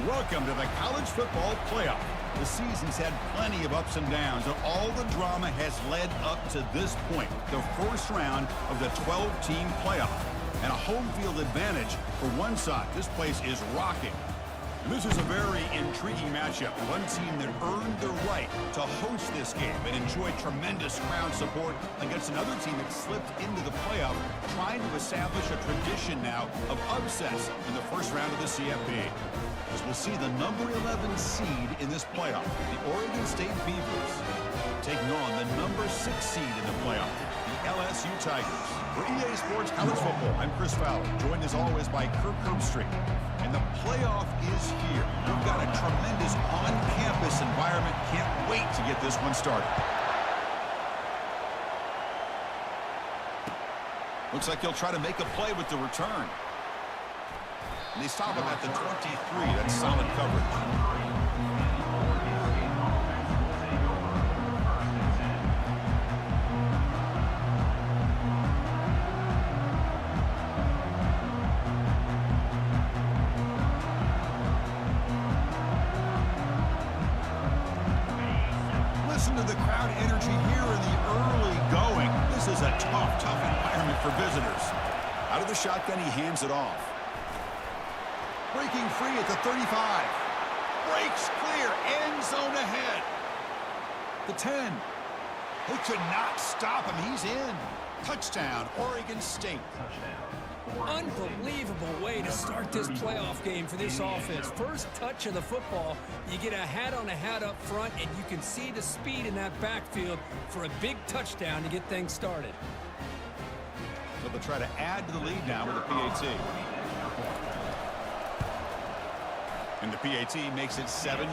Welcome to the college football playoff. The season's had plenty of ups and downs, and all the drama has led up to this point, the first round of the 12-team playoff. And a home field advantage for one side. This place is rocking. And this is a very intriguing matchup. One team that earned the right to host this game and enjoyed tremendous crowd support against another team that slipped into the playoff, trying to establish a tradition now of upsets in the first round of the CFB. As we'll see the number 11 seed in this playoff, the Oregon State Beavers, taking on the number 6 seed in the playoff, the LSU Tigers. For EA Sports College Football, I'm Chris Fowler, joined as always by Kirk Herbstreit. And the playoff is here. We've got a tremendous on-campus environment. Can't wait to get this one started. Looks like he'll try to make a play with the return. And they stop him at the 23. That's solid coverage. Listen to the crowd energy here in the early going. This is a tough environment for visitors. Out of the shotgun, he hands it off. Breaking free at the 35. Breaks clear. End zone ahead. The 10. They could not stop him. He's in. Touchdown, Oregon State. Unbelievable way to start this playoff game for this offense. First touch of the football, you get a hat on a hat up front, and you can see the speed in that backfield for a big touchdown to get things started. So they'll try to add to the lead now with a PAT. And the PAT makes it 7-0.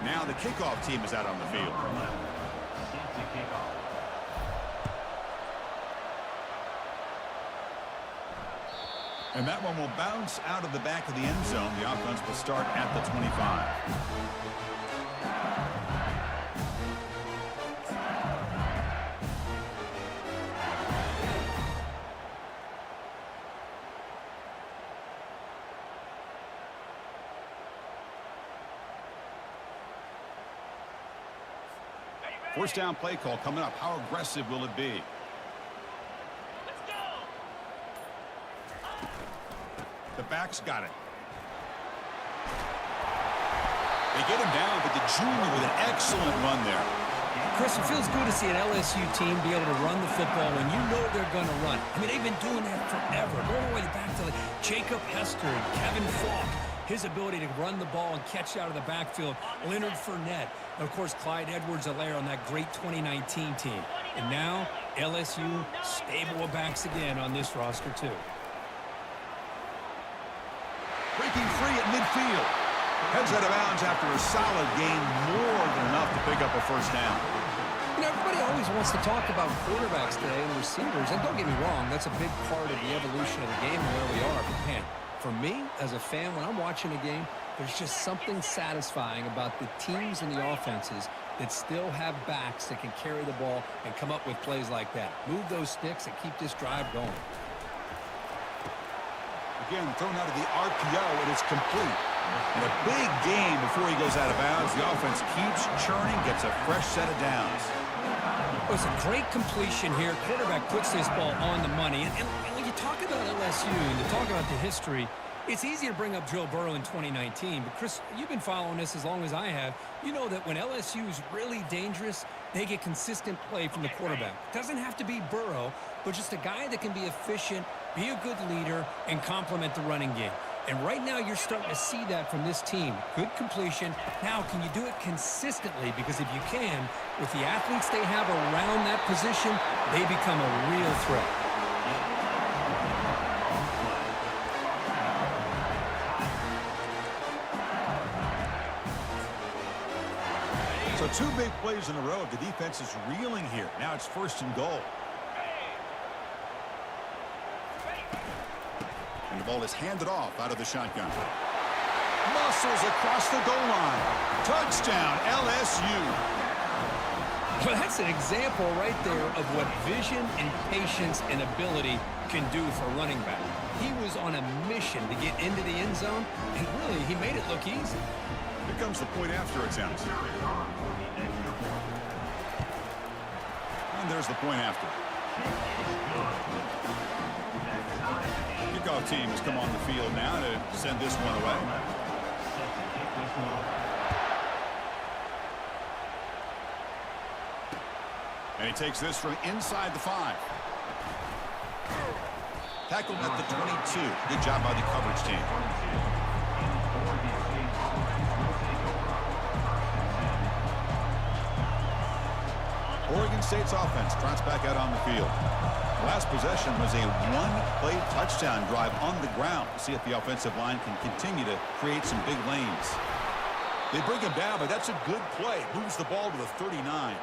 Now the kickoff team is out on the field. And that one will bounce out of the back of the end zone. The offense will start at the 25. First down play call coming up. How aggressive will it be? Let's go. The back's got it. They get him down, but the junior with an excellent run there. Chris, it feels good to see an LSU team be able to run the football when you know they're going to run. I mean, they've been doing that forever. Going all the way back to like Jacob Hester and Kevin Falk. His ability to run the ball and catch out of the backfield. Leonard Fournette. And, of course, Clyde Edwards-Helaire on that great 2019 team. And now, LSU stable of backs again on this roster, too. Breaking free at midfield. Heads out of bounds after a solid gain, more than enough to pick up a first down. You know, everybody always wants to talk about quarterbacks today and receivers. And don't get me wrong, that's a big part of the evolution of the game and where we are. But, man, for me, as a fan, when I'm watching a game, there's just something satisfying about the teams and the offenses that still have backs that can carry the ball and come up with plays like that. Move those sticks and keep this drive going. Again, thrown out of the RPO, and it's complete. And a big game before he goes out of bounds. The offense keeps churning, gets a fresh set of downs. It was a great completion here. Quarterback puts this ball on the money. And when you talk about LSU and you talk about the history, it's easy to bring up Joe Burrow in 2019. But, Chris, you've been following this as long as I have. You know that when LSU is really dangerous, they get consistent play from the quarterback. Doesn't have to be Burrow, but just a guy that can be efficient, be a good leader, and complement the running game. And right now you're starting to see that from this team. Good completion. Now, can you do it consistently? Because if you can, with the athletes they have around that position, they become a real threat. So 2 big plays in a row. The defense is reeling here. Now it's 1st and goal. And ball is handed off out of the shotgun. Muscles across the goal line. Touchdown, LSU. Well, that's an example right there of what vision and patience and ability can do for a running back. He was on a mission to get into the end zone, and really, he made it look easy. Here comes the point after attempt. And there's the point after. Kickoff team has come on the field now to send this one away. And he takes this from inside the 5. Tackled at the 22. Good job by the coverage team. Oregon State's offense trots back out on the field. Last possession was a one-play touchdown drive on the ground. See if the offensive line can continue to create some big lanes. They bring him down, but that's a good play. Moves the ball to the 39.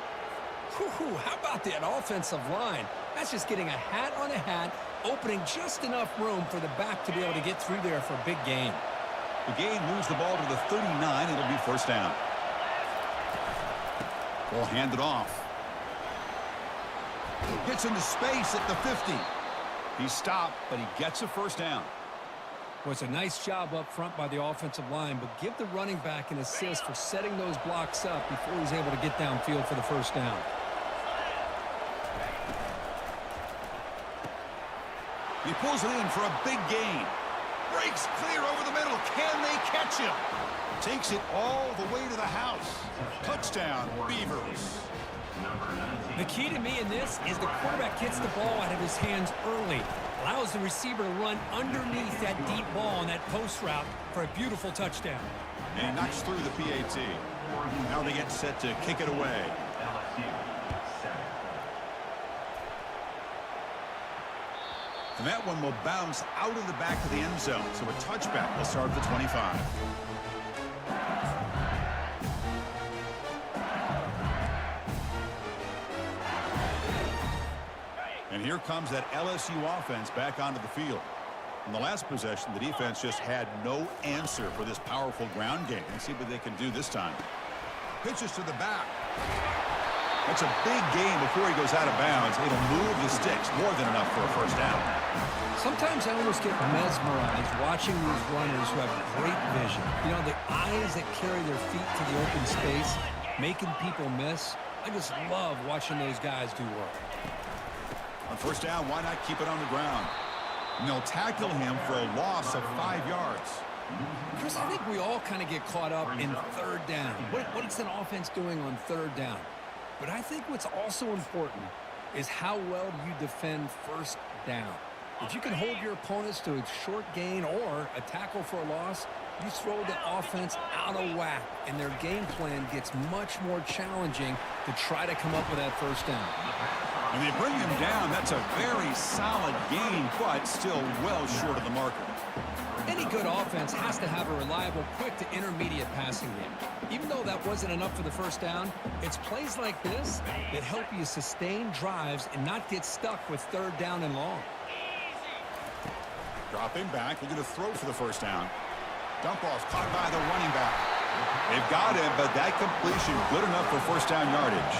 Whew, how about that offensive line? That's just getting a hat on a hat, opening just enough room for the back to be able to get through there for a big gain. The gain moves the ball to the 39. It'll be first down. Ball handed off. Gets into space at the 50. He's stopped, but he gets a first down. Well, it's a nice job up front by the offensive line, but give the running back an assist for setting those blocks up before he's able to get downfield for the first down. He pulls it in for a big gain. Breaks clear over the middle. Can they catch him? Takes it all the way to the house. Touchdown, Beavers. The key to me in this is the quarterback gets the ball out of his hands early. Allows the receiver to run underneath that deep ball on that post route for a beautiful touchdown. And he knocks through the PAT. Now they get set to kick it away. And that one will bounce out of the back of the end zone. So a touchback will start at the 25. And here comes that LSU offense back onto the field. In the last possession, the defense just had no answer for this powerful ground game. Let's see what they can do this time. Pitches to the back. That's a big gain before he goes out of bounds. It'll move the sticks, more than enough for a first down. Sometimes I almost get mesmerized watching these runners who have great vision. You know, the eyes that carry their feet to the open space, making people miss. I just love watching those guys do work. On first down, why not keep it on the ground? And they'll tackle him for a loss of 5 yards. Chris, I think we all kind of get caught up in third down. What is an offense doing on third down? But I think what's also important is how well you defend first down. If you can hold your opponents to a short gain or a tackle for a loss, you throw the offense out of whack, and their game plan gets much more challenging to try to come up with that first down. And they bring him down. That's a very solid gain, but still well short of the marker. Any good offense has to have a reliable, quick to intermediate passing game. Even though that wasn't enough for the first down, it's plays like this that help you sustain drives and not get stuck with third down and long. Dropping back, looking to throw for the first down. Dump off caught by the running back. They've got him, but that completion good enough for first down yardage.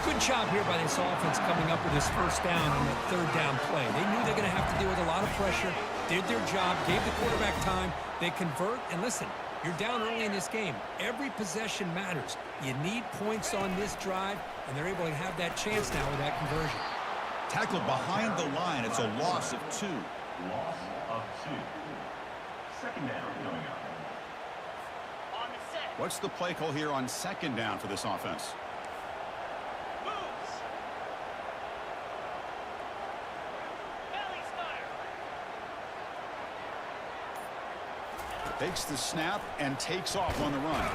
Good job here by this offense coming up with this first down on the third down play. They knew they're going to have to deal with a lot of pressure, did their job, gave the quarterback time. They convert, and listen, you're down early in this game. Every possession matters. You need points on this drive, and they're able to have that chance now with that conversion. Tackled behind the line. It's a loss of 2. Loss of 2. Second down coming up. On the set. What's the play call here on second down for this offense? Moves. Belly stutter. Takes the snap and takes off on the run.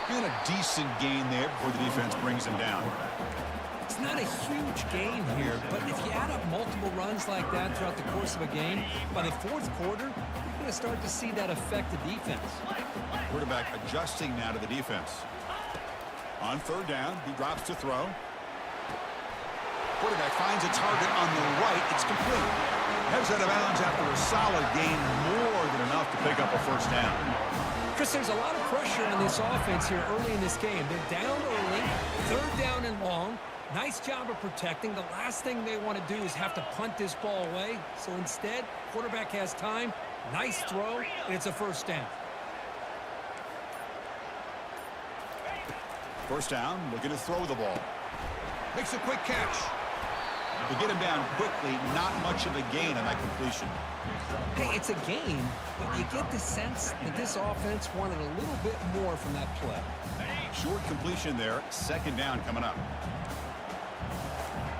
Getting a decent gain there before the defense brings him down. It's not a huge gain here, but if you add up multiple runs like that throughout the course of a game, by the fourth quarter, you're going to start to see that affect the defense. Quarterback adjusting now to the defense. On third down, he drops to throw. Quarterback finds a target on the right. It's complete. Heads out of bounds after a solid gain, more than enough to pick up a first down. Chris, there's a lot of pressure on this offense here early in this game. They're down early, third down and long. Nice job of protecting. The last thing they want to do is have to punt this ball away. So instead, quarterback has time. Nice throw, and it's a first down. First down, looking to throw the ball. Makes a quick catch. To get him down quickly, not much of a gain on that completion. Hey, it's a gain, but you get the sense that this offense wanted a little bit more from that play. Short completion there. Second down coming up.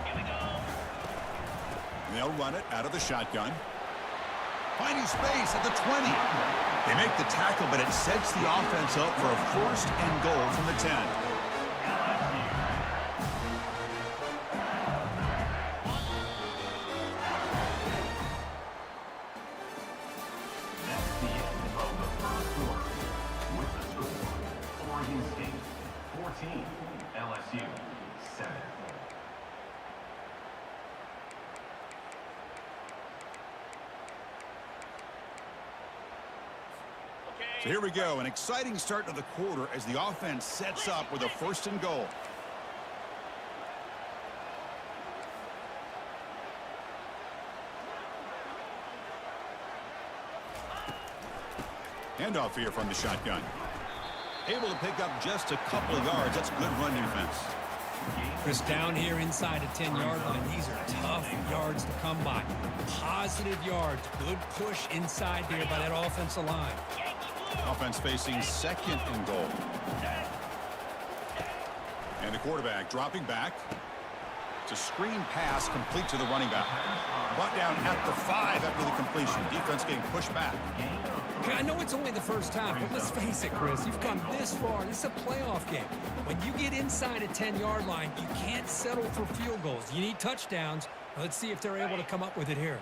Here we go. And they'll run it out of the shotgun. Finding space at the 20. They make the tackle, but it sets the offense up for a first and goal from the 10. That's the end of the first quarter. With the score, Oregon State 14, LSU 7. So here we go, an exciting start to the quarter as the offense sets up with a first and goal. Handoff here from the shotgun. Able to pick up just a couple of yards. That's good run defense. Chris, down here inside the 10-yard line, these are tough yards to come by. Positive yards, good push inside here by that offensive line. Offense facing second and goal. And the quarterback dropping back. It's a screen pass complete to the running back. Brought down at the 5 after the completion. Defense getting pushed back. Okay, I know it's only the first time, but let's face it, Chris. You've come this far. This is a playoff game. When you get inside a 10-yard line, you can't settle for field goals. You need touchdowns. Let's see if they're able to come up with it here.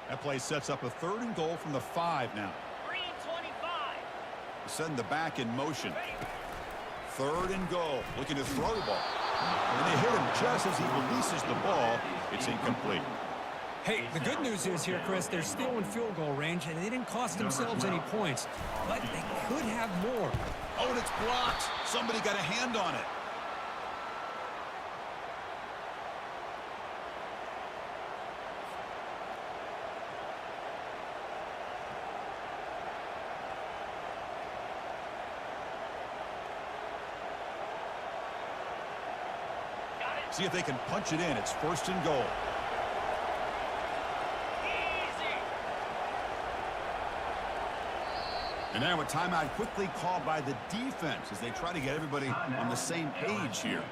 That play sets up a third and goal from the 5 now. Green 25. Send the back in motion. Third and goal. Looking to throw the ball. And they hit him just as he releases the ball. It's incomplete. Hey, the good news is here, Chris, they're still in field goal range, and they didn't cost themselves any points. But they could have more. Oh, and it's blocked. Somebody got a hand on it. Got it. See if they can punch it in. It's first and goal. Easy. And now a timeout quickly called by the defense as they try to get everybody on the same page here.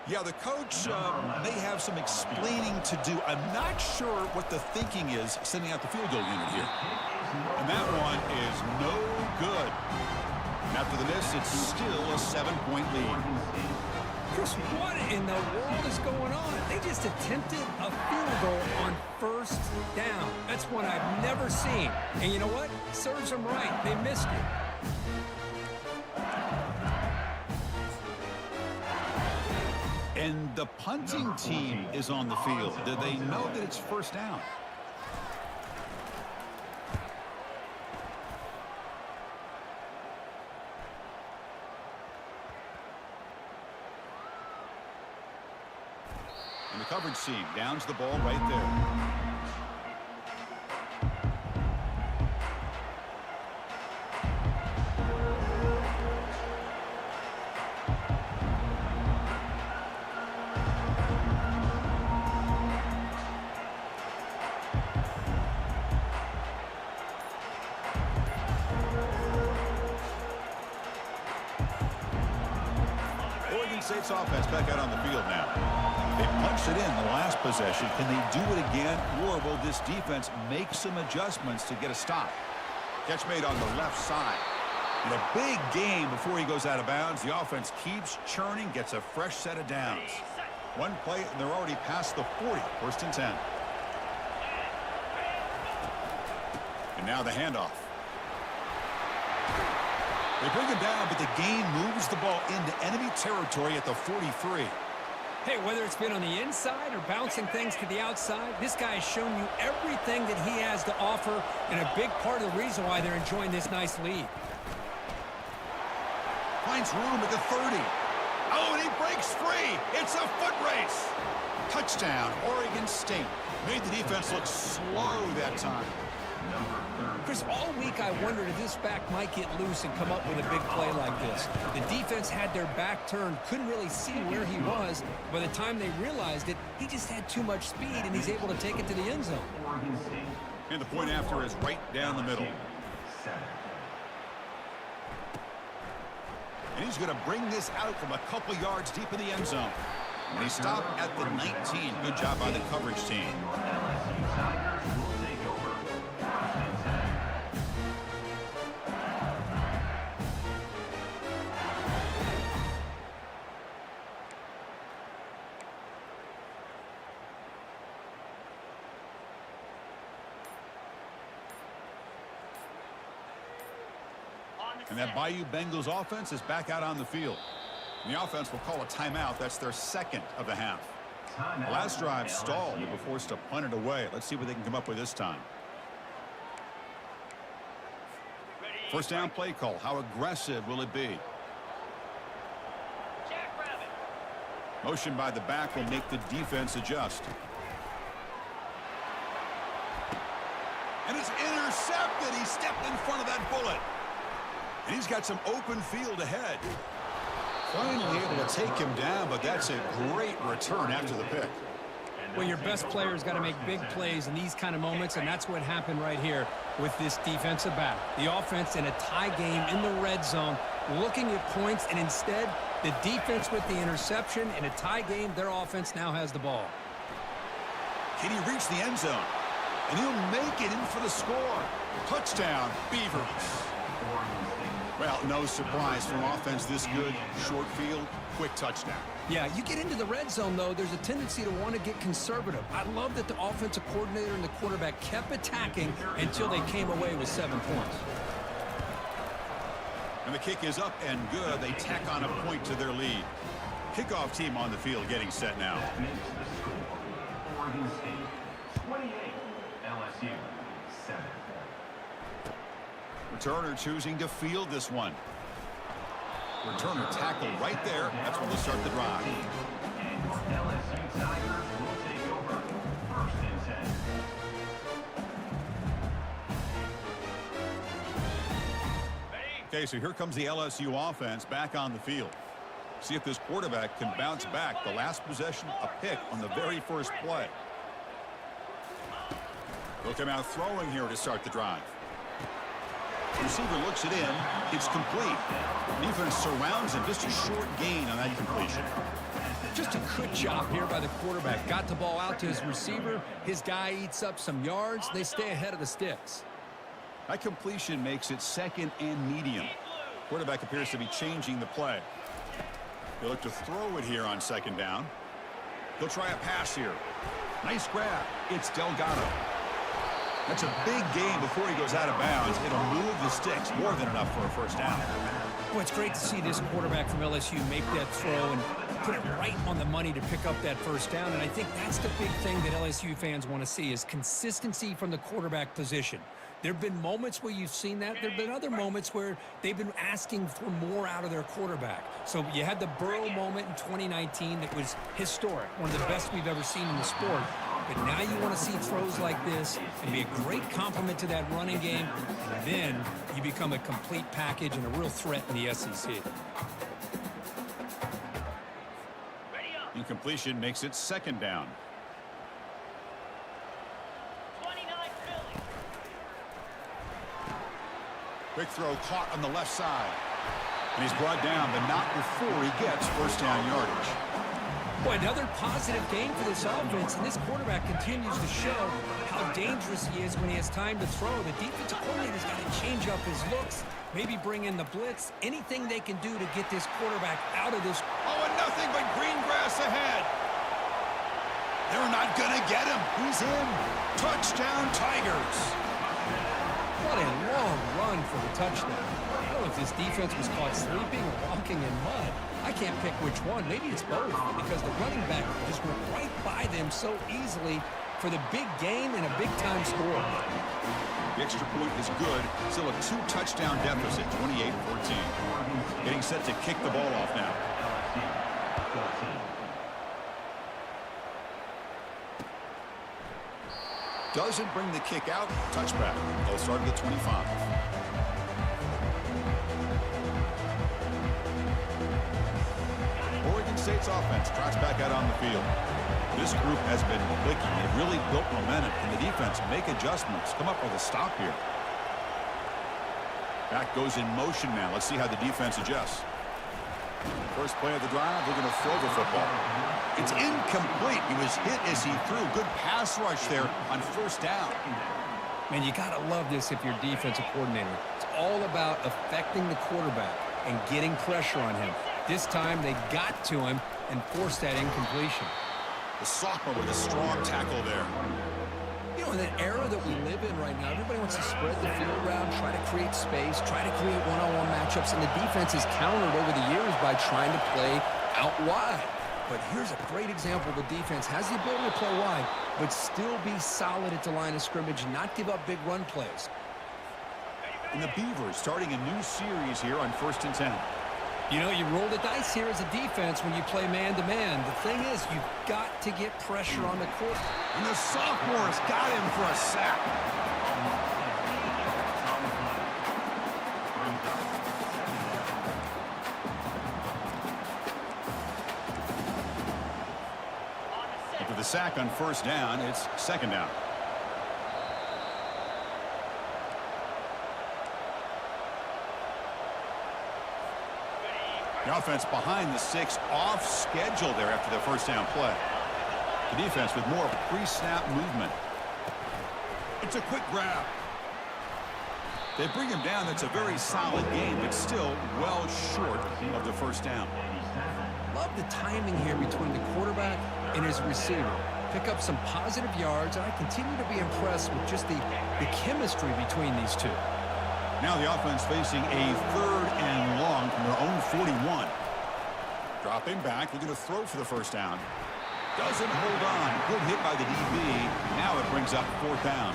Yeah, the coach may have some explaining to do. I'm not sure what the thinking is sending out the field goal unit here. And that one is no good. And after the miss, it's still a 7-point lead. Chris, what in the world is going on? They just attempted a field goal on first down. That's one I've never seen. And you know what? Serves them right. They missed it. And the punting team is on the field. Do they know that it's first down? And the coverage team downs the ball right there. State's offense back out on the field now. They punched it in the last possession. Can they do it again, or will this defense make some adjustments to get a stop? Catch made on the left side. In a big game before he goes out of bounds, the offense keeps churning, gets a fresh set of downs. One play, and they're already past the 40, first and 10. And now the handoff. They bring him down, but the gain moves the ball into enemy territory at the 43. Hey, whether it's been on the inside or bouncing things to the outside, this guy has shown you everything that he has to offer, and a big part of the reason why they're enjoying this nice lead. Finds room at the 30. Oh, and he breaks free. It's a foot race. Touchdown, Oregon State. Made the defense look slow that time. Chris, all week I wondered if this back might get loose and come up with a big play like this. The defense had their back turned, couldn't really see where he was. By the time they realized it, he just had too much speed, and he's able to take it to the end zone. And the point after is right down the middle. And he's going to bring this out from a couple yards deep in the end zone. And he stopped at the 19. Good job by the coverage team. And that Bayou Bengals offense is back out on the field. And the offense will call a timeout. That's their second of the half. The last drive stalled. They were forced to punt it away. Let's see what they can come up with this time. First down play call. How aggressive will it be? Motion by the back will make the defense adjust. And it's intercepted. He stepped in front of that bullet. And he's got some open field ahead. Finally able to take him down, but that's a great return after the pick. Well, your best player's got to make big plays in these kind of moments, and that's what happened right here with this defensive back. The offense in a tie game in the red zone, looking at points, and instead, the defense with the interception. In a tie game, their offense now has the ball. Can he reach the end zone? And he'll make it in for the score. Touchdown, Beavers. Well, no surprise from offense this good. Short field, quick touchdown. Yeah, you get into the red zone, though, there's a tendency to want to get conservative. I love that the offensive coordinator and the quarterback kept attacking until they came away with 7 points. And the kick is up and good. They tack on a point to their lead. Kickoff team on the field getting set now. Oregon State 28, LSU 7. Returner choosing to field this one. Returner tackle right there. That's when they start the drive. And your LSU Tigers will take over first and 10. Okay, so here comes the LSU offense back on the field. See if this quarterback can bounce back. The last possession, a pick on the very first play. They'll come out throwing here to start the drive. Receiver looks it in. It's complete. Defense surrounds him. Just a short gain on that completion. Just a good job here by the quarterback. Got the ball out to his receiver. His guy eats up some yards. They stay ahead of the sticks. That completion makes it second and medium. Quarterback appears to be changing the play. He'll look to throw it here on second down. He'll try a pass here. Nice grab. It's Delgado. That's a big gain before he goes out of bounds. It'll move the sticks, more than enough for a first down. Well, it's great to see this quarterback from LSU make that throw and put it right on the money to pick up that first down. And I think that's the big thing that LSU fans want to see is consistency from the quarterback position. There have been moments where you've seen that. There have been other moments where they've been asking for more out of their quarterback. So you had the Burrow moment in 2019 that was historic, one of the best we've ever seen in the sport. But now you want to see throws like this and be a great complement to that running game. And then you become a complete package and a real threat in the SEC. Incompletion makes it second down. 29 Philly. Quick throw caught on the left side. And he's brought down, but not before he gets first down yardage. Boy, another positive game for this offense, and this quarterback continues to show how dangerous he is when he has time to throw. The defensive coordinator's got to change up his looks, maybe bring in the blitz, anything they can do to get this quarterback out of this. Oh, and nothing but green grass ahead. They're not going to get him. He's in. Touchdown, Tigers. What a long run for the touchdown. I don't know if this defense was caught sleeping or walking in mud. I can't pick which one. Maybe it's both because the running back just went right by them so easily for the big gain and a big-time score. The extra point is good. Still a two-touchdown deficit, 28-14. Getting set to kick the ball off now. Doesn't bring the kick out. Touchback. They'll start at the 25. Oregon State's offense tracks back out on the field. This group has been clicking. They've really built momentum. Can the defense make adjustments? Come up with a stop here. Back goes in motion now. Let's see how the defense adjusts. First play of the drive, they're going to throw the football. It's incomplete. He was hit as he threw. Good pass rush there on first down. Man, you got to love this if you're a defensive coordinator. It's all about affecting the quarterback and getting pressure on him. This time they got to him and forced that incompletion. The sophomore with a strong tackle there. You know, in that era that we live in right now, everybody wants to spread the field around, try to create space, try to create one-on-one matchups, and the defense has countered over the years by trying to play out wide. But here's a great example. The defense has the ability to play wide, but still be solid at the line of scrimmage and not give up big run plays. And the Beavers starting a new series here on 1st and 10. You know, you roll the dice here as a defense when you play man-to-man. The thing is, you've got to get pressure on the court. And the sophomore's got him for a sack. After the sack on first down, it's second down. The offense behind the six, off schedule there after the first down play. The defense with more pre-snap movement. It's a quick grab. They bring him down. That's a very solid game, but still well short of the first down. Love the timing here between the quarterback and his receiver. Pick up some positive yards, and I continue to be impressed with just the chemistry between these two. Now the offense facing a 3rd and long from their own 41. Dropping back, looking to throw for the first down. Doesn't hold on. Good hit by the DB. Now it brings up 4th down.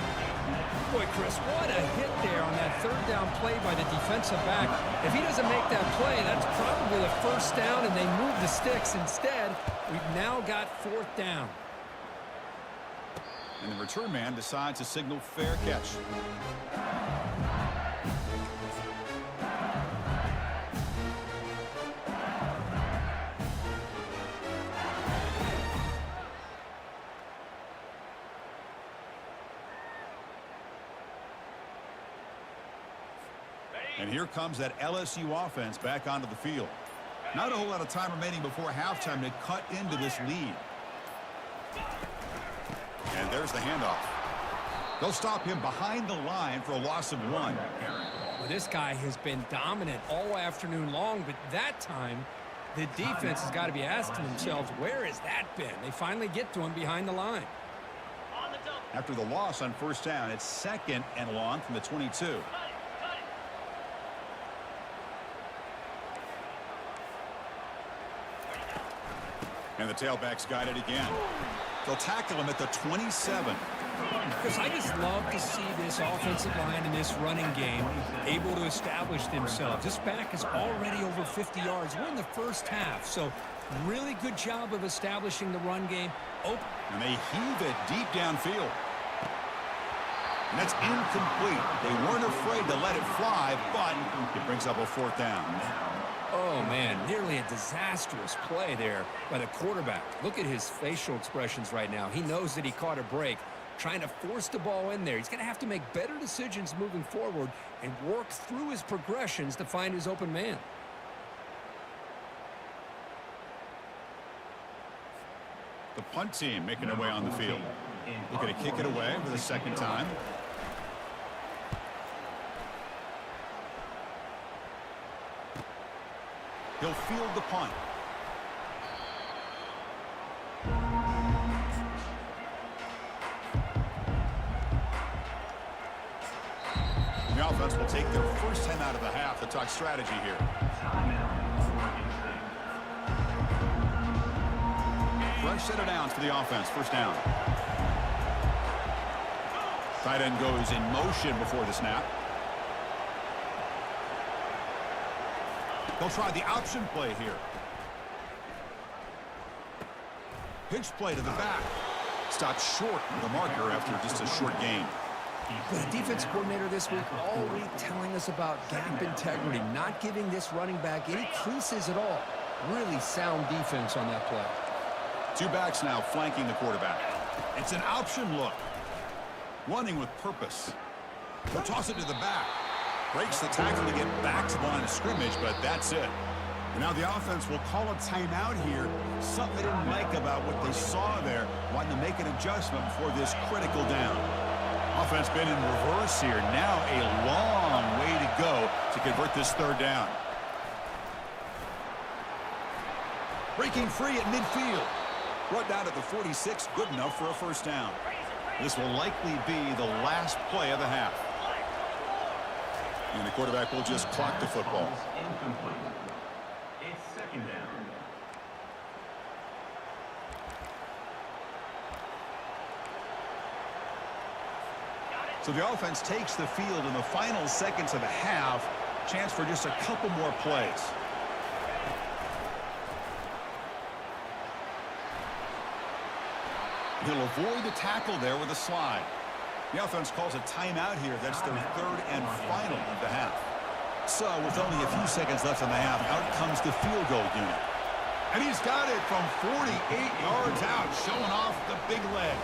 Boy, Chris, what a hit there on that 3rd down play by the defensive back. If he doesn't make that play, that's probably a first down, and they move the sticks. Instead, we've now got 4th down. And the return man decides to signal fair catch. And here comes that LSU offense back onto the field. Not a whole lot of time remaining before halftime to cut into this lead. And there's the handoff. They'll stop him behind the line for a loss of 1. Well, this guy has been dominant all afternoon long, but that time the defense has got to be asking themselves, where has that been? They finally get to him behind the line. On the double. After the loss on first down, it's 2nd and long from the 22. Cut it. And the tailback's got it again. They'll tackle him at the 27. Because I just love to see this offensive line in this running game able to establish themselves. This back is already over 50 yards. We're in the first half, so really good job of establishing the run game. And they heave it deep downfield. And that's incomplete. They weren't afraid to let it fly, but it brings up a 4th down. Oh, man, nearly a disastrous play there by the quarterback. Look at his facial expressions right now. He knows that he caught a break, trying to force the ball in there. He's going to have to make better decisions moving forward and work through his progressions to find his open man. The punt team making their way on the field. Looking to kick it away for the 2nd time. He'll field the punt. The offense will take their first time out of the half to talk strategy here. Fresh set of downs for the offense. First down. Tight end goes in motion before the snap. They'll try the option play here. Pitch play to the back. Stopped short of the marker after just a short gain. The defense coordinator this week all week telling us about gap integrity, not giving this running back any creases at all. Really sound defense on that play. 2 backs now flanking the quarterback. It's an option look. Running with purpose. They'll toss it to the back. Breaks the tackle to get back to the line of scrimmage, but that's it. And now the offense will call a timeout here. Something they didn't like about what they saw there. Wanting to make an adjustment before this critical down. Offense been in reverse here. Now a long way to go to convert this 3rd down. Breaking free at midfield. Brought down at the 46, good enough for a first down. This will likely be the last play of the half. And the quarterback will just clock the football. Incomplete. It's 2nd down. So the offense takes the field in the final seconds of the half. Chance for just a couple more plays. He'll avoid the tackle there with a slide. The offense calls a timeout here. That's their 3rd and final of the half. So with only a few seconds left in the half, out comes the field goal unit. And he's got it from 48 yards out, showing off the big leg.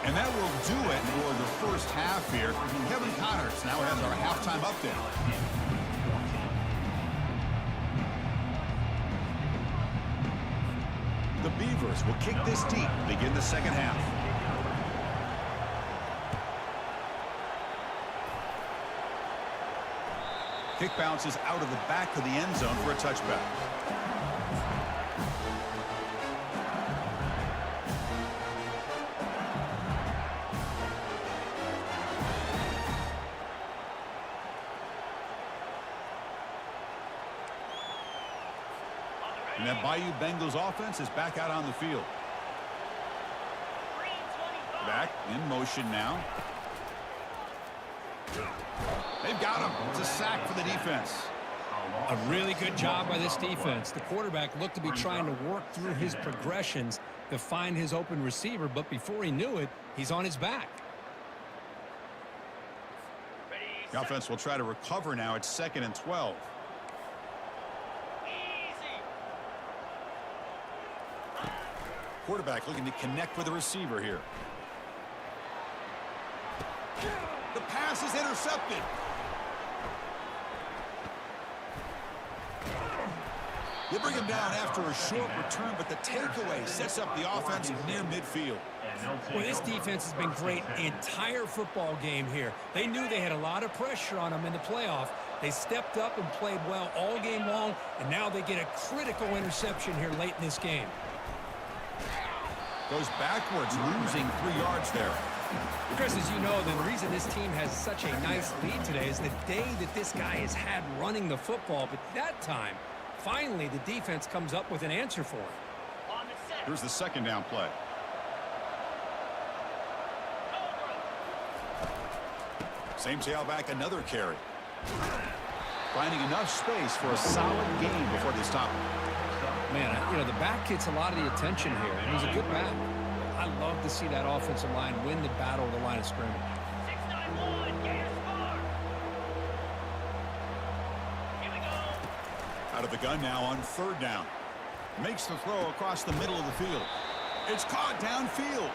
And that will do it for the first half here. Kevin Connors now has our halftime update. The Beavers will kick this deep, begin the 2nd half. Kick bounces out of the back of the end zone for a touchback. And that Bayou Bengals offense is back out on the field. Back in motion now. They've got him. It's a sack for the defense. A really good job by this defense. The quarterback looked to be trying to work through his progressions to find his open receiver, but before he knew it, he's on his back. The offense will try to recover now. It's 2nd and 12. Quarterback looking to connect with the receiver here. The pass is intercepted. They bring him down after a short return, but the takeaway sets up the offense near midfield. Well, this defense has been great the entire football game here. They knew they had a lot of pressure on them in the playoff. They stepped up and played well all game long, and now they get a critical interception here late in this game. Goes backwards, losing 3 yards there. Chris, as you know, the reason this team has such a nice lead today is the day that this guy has had running the football. But that time, finally, the defense comes up with an answer for him. On the set. Here's the second down play. Same tailback, another carry. Finding enough space for a solid gain before they stop him. Man, you know, the back gets a lot of the attention here, and he's a good back. I love to see that offensive line win the battle of the line of scrimmage. 6-9-1, Gators score. Here we go. Out of the gun now on 3rd down. Makes the throw across the middle of the field. It's caught downfield.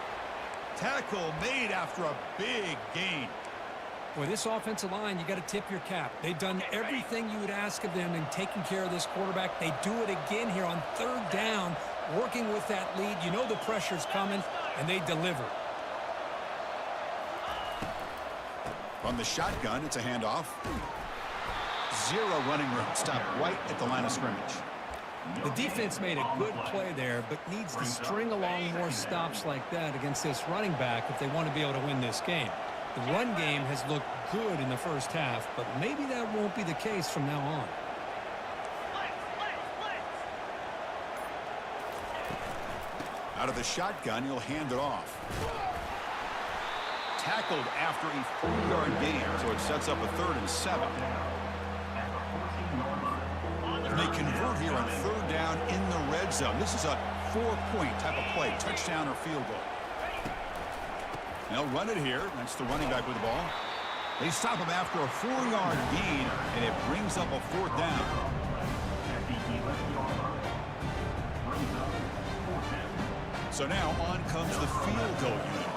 Tackle made after a big gain. Boy, this offensive line, you got to tip your cap. They've done everything you would ask of them in taking care of this quarterback. They do it again here on 3rd down, working with that lead. You know the pressure's coming, and they deliver. From the shotgun, it's a handoff. 0 running room. Stopped right at the line of scrimmage. The defense made a good play there, but needs to string along more stops like that against this running back if they want to be able to win this game. The run game has looked good in the first half, but maybe that won't be the case from now on. Out of the shotgun, he'll hand it off. Tackled after a 4-yard gain, so it sets up a 3rd and 7. And they convert here on 3rd down in the red zone. This is a 4-point type of play, touchdown or field goal. They'll run it here. That's the running back with the ball. They stop him after a 4-yard gain, and it brings up a 4th down. So now on comes the field goal unit.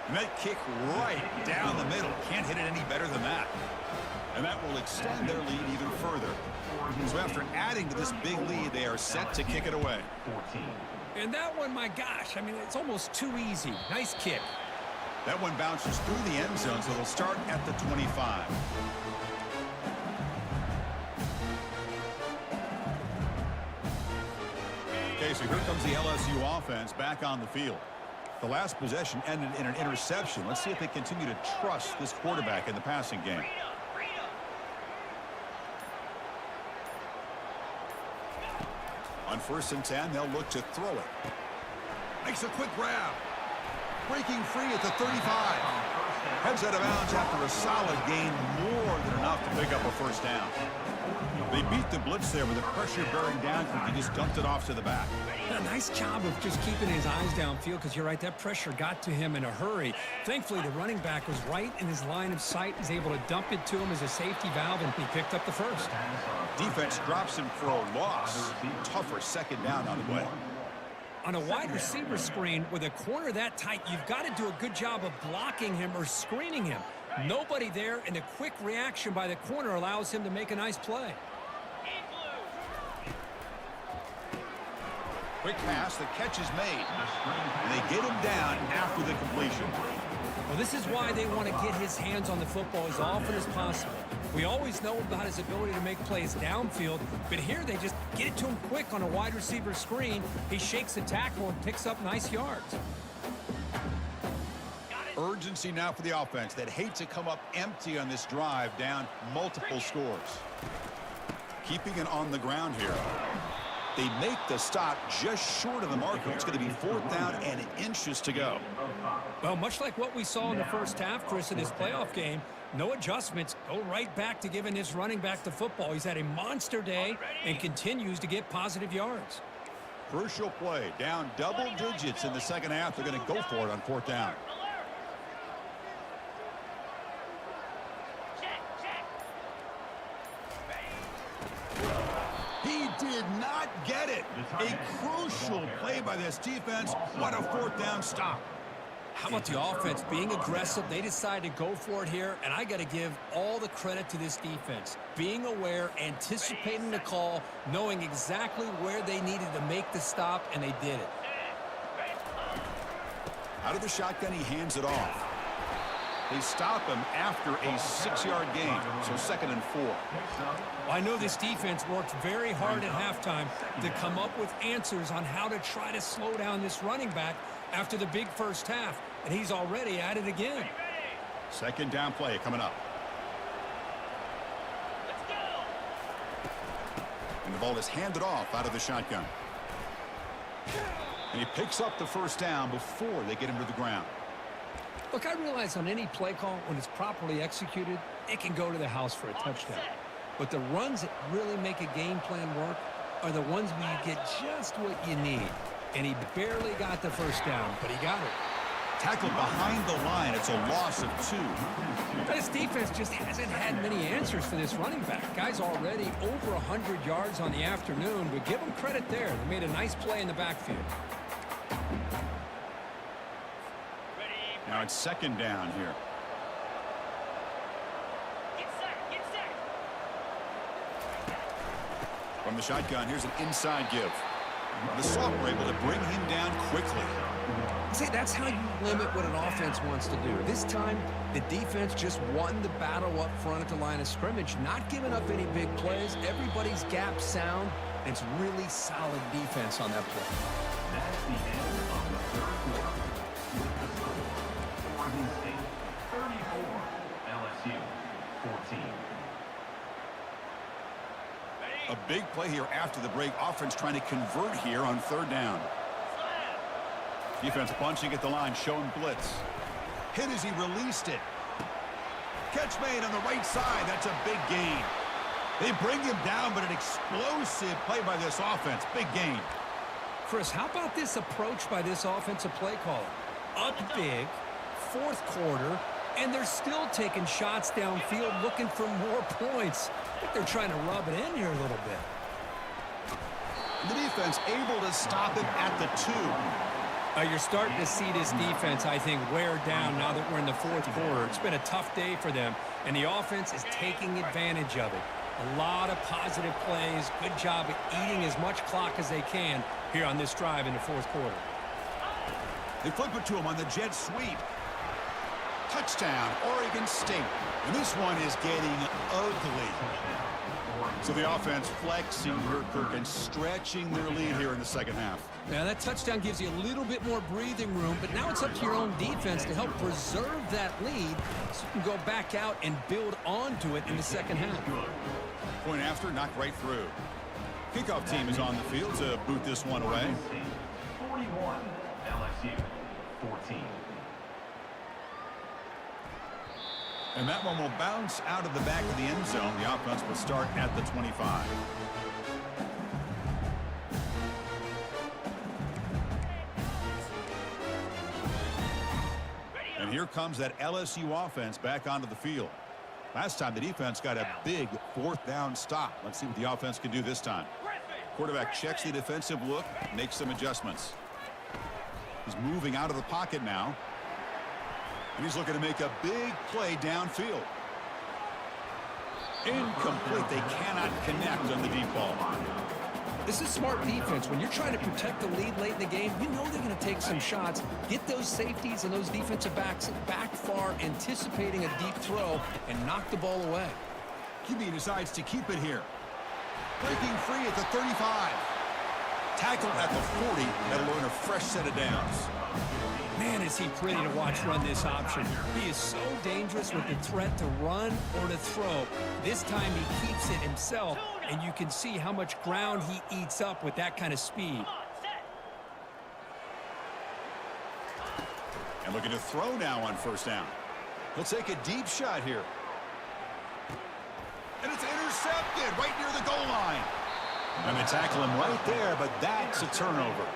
And that kick right down the middle. Can't hit it any better than that. And that will extend their lead even further. So after adding to this big lead, they are set to kick it away. And that one, my gosh, I mean, it's almost too easy. Nice kick. That one bounces through the end zone, so they'll start at the 25. Okay, so here comes the LSU offense back on the field. The last possession ended in an interception. Let's see if they continue to trust this quarterback in the passing game. On 1st and 10, they'll look to throw it. Makes a quick grab. Breaking free at the 35. Heads out of bounds after a solid gain, more than enough to pick up a 1st down. They beat the blitz there with the pressure bearing down. He just dumped it off to the back. A nice job of just keeping his eyes downfield because you're right, that pressure got to him in a hurry. Thankfully, the running back was right in his line of sight. He's able to dump it to him as a safety valve, and he picked up the 1st. Defense drops him for a loss. Tougher 2nd down on the way. On a wide receiver screen with a corner that tight, you've got to do a good job of blocking him or screening him. Nobody there, and a quick reaction by the corner allows him to make a nice play. Quick pass, the catch is made. And they get him down after the completion. Well, this is why they want to get his hands on the football as often as possible. We always know about his ability to make plays downfield, but here they just get it to him quick on a wide receiver screen. He shakes the tackle and picks up nice yards. Urgency now for the offense that hate to come up empty on this drive, down multiple scores. Keeping it on the ground here. They make the stop just short of the marker. It's going to be 4th down and inches to go. Well, much like what we saw in the first half, Chris, in this playoff game, no adjustments. Go right back to giving this running back the football. He's had a monster day and continues to get positive yards. Crucial play. Down double digits in the 2nd half. They're going to go for it on 4th down. He did not get it. A crucial play by this defense. What a 4th down stop. How about the offense being aggressive? They decided to go for it here, and I got to give all the credit to this defense. Being aware, anticipating the call, knowing exactly where they needed to make the stop, and they did it. Out of the shotgun, he hands it off. They stop him after a 6-yard gain, so 2nd and 4. Well, I know this defense worked very hard at halftime to come up with answers on how to try to slow down this running back after the big first half, and he's already at it again. 2nd down play coming up. Let's go. And the ball is handed off out of the shotgun. And he picks up the 1st down before they get him to the ground. Look, I realize on any play call, when it's properly executed, it can go to the house for a touchdown. But the runs that really make a game plan work are the ones where you get just what you need. And he barely got the 1st down, but he got it. Tackled behind the line. It's a loss of 2. This defense just hasn't had many answers for this running back. Guy's already over 100 yards on the afternoon, but give him credit there. They made a nice play in the backfield. Now it's 2nd down here. Get set. Get set. From the shotgun, here's an inside give. The Soft were able to bring him down quickly. See, that's how you limit what an offense wants to do. This time, the defense just won the battle up front at the line of scrimmage, not giving up any big plays. Everybody's gap sound, and it's really solid defense on that play. That's the end of the 3rd quarter. With the score, Oregon State 34, LSU 14. A big play here after the break. Offense trying to convert here on 3rd down. Defense bunching at the line, showing blitz. Hit as he released it. Catch made on the right side. That's a big gain. They bring him down, but an explosive play by this offense. Big gain. Chris, how about this approach by this offensive play caller? Up big, 4th quarter, and they're still taking shots downfield looking for more points. I think they're trying to rub it in here a little bit. The defense able to stop him at the 2. You're starting to see this defense, I think, wear down now that we're in the 4th quarter. It's been a tough day for them, and the offense is taking advantage of it. A lot of positive plays. Good job at eating as much clock as they can here on this drive in the 4th quarter. They flip it to him on the jet sweep. Touchdown, Oregon State. And this one is getting ugly. So the offense flexing Kirk and stretching their lead here in the 2nd half. Now that touchdown gives you a little bit more breathing room, but now it's up to your own defense to help preserve that lead so you can go back out and build onto it in the 2nd half. Point after, knocked right through. Kickoff team is on the field to boot this one away. 41, LSU 14. And that one will bounce out of the back of the end zone. The offense will start at the 25. And here comes that LSU offense back onto the field. Last time the defense got a big 4th down stop. Let's see what the offense can do this time. Quarterback checks the defensive look, makes some adjustments. He's moving out of the pocket now. And he's looking to make a big play downfield. Incomplete. They cannot connect on the deep ball. This is smart defense. When you're trying to protect the lead late in the game, you know they're going to take some shots. Get those safeties and those defensive backs back far, anticipating a deep throw, and knock the ball away. QB decides to keep it here. Breaking free at the 35. Tackled at the 40. That'll earn a fresh set of downs. Man, is he pretty to watch run this option. He is so dangerous with the threat to run or to throw. This time he keeps it himself, and you can see how much ground he eats up with that kind of speed. And looking to throw now on 1st down. He'll take a deep shot here. And it's intercepted right near the goal line. And they tackle him right there, but that's a turnover.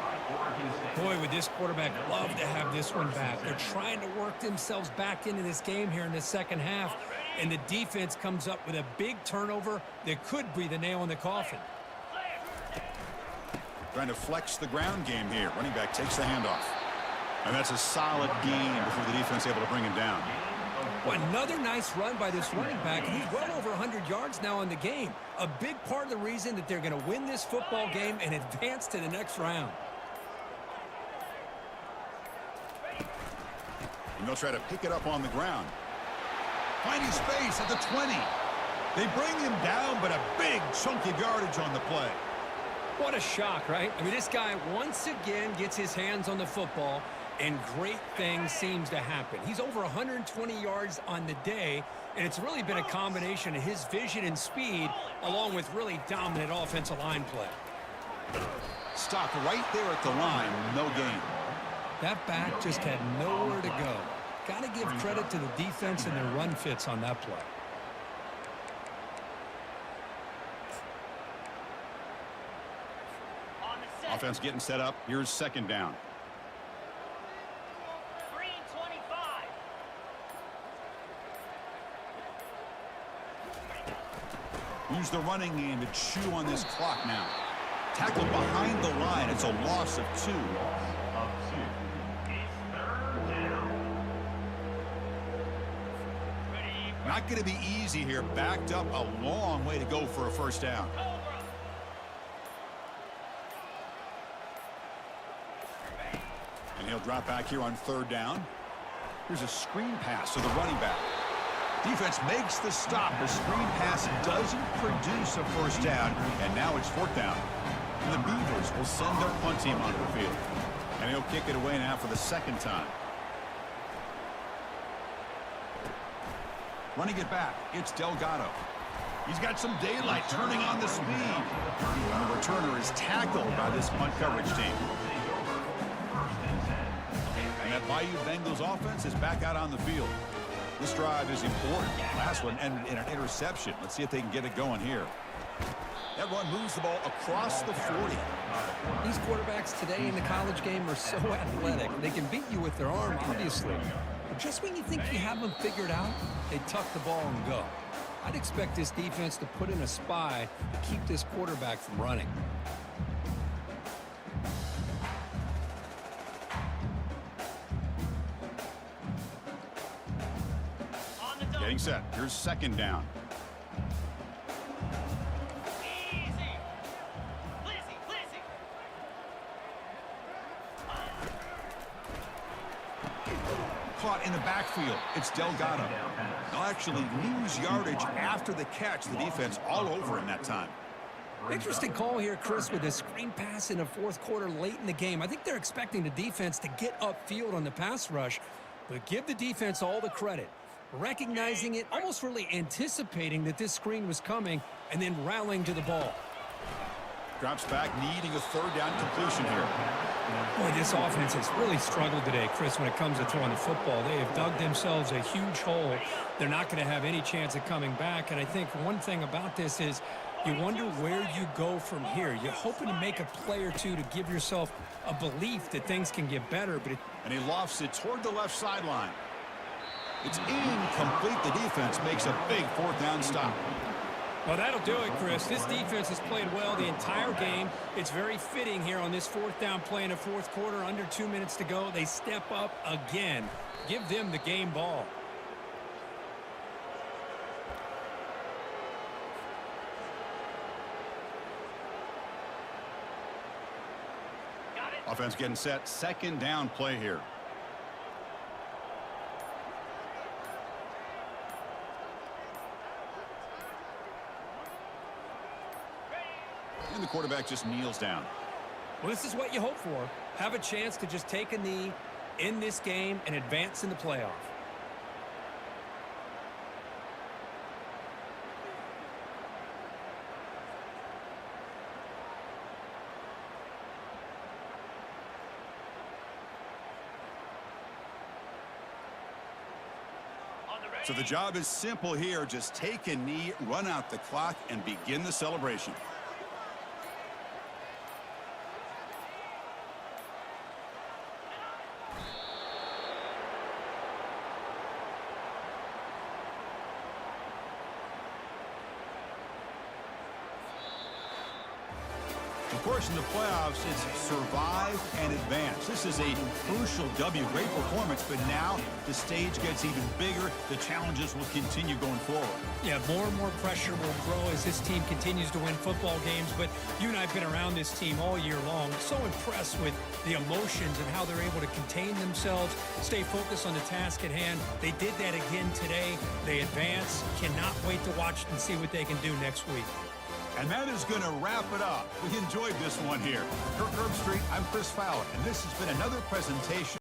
Boy, would this quarterback love to have this one back. They're trying to work themselves back into this game here in the 2nd half, and the defense comes up with a big turnover that could be the nail in the coffin. Trying to flex the ground game here. Running back takes the handoff. And that's a solid gain before the defense able to bring him down. Well, another nice run by this running back. He's well over 100 yards now in the game. A big part of the reason that they're going to win this football game and advance to the next round. And they'll try to pick it up on the ground. Finding space at the 20. They bring him down, but a big chunk of yardage on the play. What a shock, right? I mean, this guy once again gets his hands on the football, and great things seems to happen. He's over 120 yards on the day, and it's really been a combination of his vision and speed, along with really dominant offensive line play. Stopped right there at the line, no gain. That back just had nowhere to go. Got to give credit to the defense and their run fits on that play. On the set. Offense getting set up. Here's second down. 3 and 25. Use the running game to chew on this clock now. Tackled behind the line. It's a loss of 2. Not going to be easy here. Backed up a long way to go for a first down. And he'll drop back here on third down. Here's a screen pass to the running back. Defense makes the stop. The screen pass doesn't produce a first down, and now it's fourth down. And the Beavers will send their punt team onto the field. And he'll kick it away now for the second time. Running it back, it's Delgado. He's got some daylight, turning on the speed. And the returner is tackled by this punt coverage team. And that Bayou Bengals offense is back out on the field. This drive is important. Last one ended in an interception. Let's see if they can get it going here. That run moves the ball across the 40. These quarterbacks today in the college game are so athletic. They can beat you with their arm, obviously. But just when you think you have them figured out, they tuck the ball and go. I'd expect this defense to put in a spy to keep this quarterback from running. On the double. Getting set. Here's second down. Easy. Lizzie, Lizzie. Caught in the backfield. It's Delgado. They'll actually lose yardage after the catch. The defense all over him that time. Interesting call here, Chris, with a screen pass in the fourth quarter late in the game. I think they're expecting the defense to get upfield on the pass rush, but give the defense all the credit. Recognizing it, almost really anticipating that this screen was coming, and then rallying to the ball. Drops back, needing a third down completion here. Boy, this offense has really struggled today, Chris, when it comes to throwing the football. They have dug themselves a huge hole. They're not going to have any chance of coming back, and I think one thing about this is you wonder where you go from here. You're hoping to make a play or two to give yourself a belief that things can get better. And he lofts it toward the left sideline. It's incomplete. The defense makes a big fourth down stop. Well, that'll do it, Chris. This defense has played well the entire game. It's very fitting here on this fourth down play in the fourth quarter. Under 2 minutes to go. They step up again. Give them the game ball. Got it. Offense getting set. Second down play here. And the quarterback just kneels down. Well, this is what you hope for. Have a chance to just take a knee in this game and advance in the playoff. So the job is simple here. Just take a knee, run out the clock, and begin the celebration. Of course, in the playoffs, it's survive and advance. This is a crucial W. Great performance, but now the stage gets even bigger. The challenges will continue going forward. Yeah, more and more pressure will grow as this team continues to win football games, but you and I have been around this team all year long. So impressed with the emotions and how they're able to contain themselves, stay focused on the task at hand. They did that again today. They advance. Cannot wait to watch and see what they can do next week. And that is going to wrap it up. We enjoyed this one here. For Kirk Herbstreit, I'm Chris Fowler, and this has been another presentation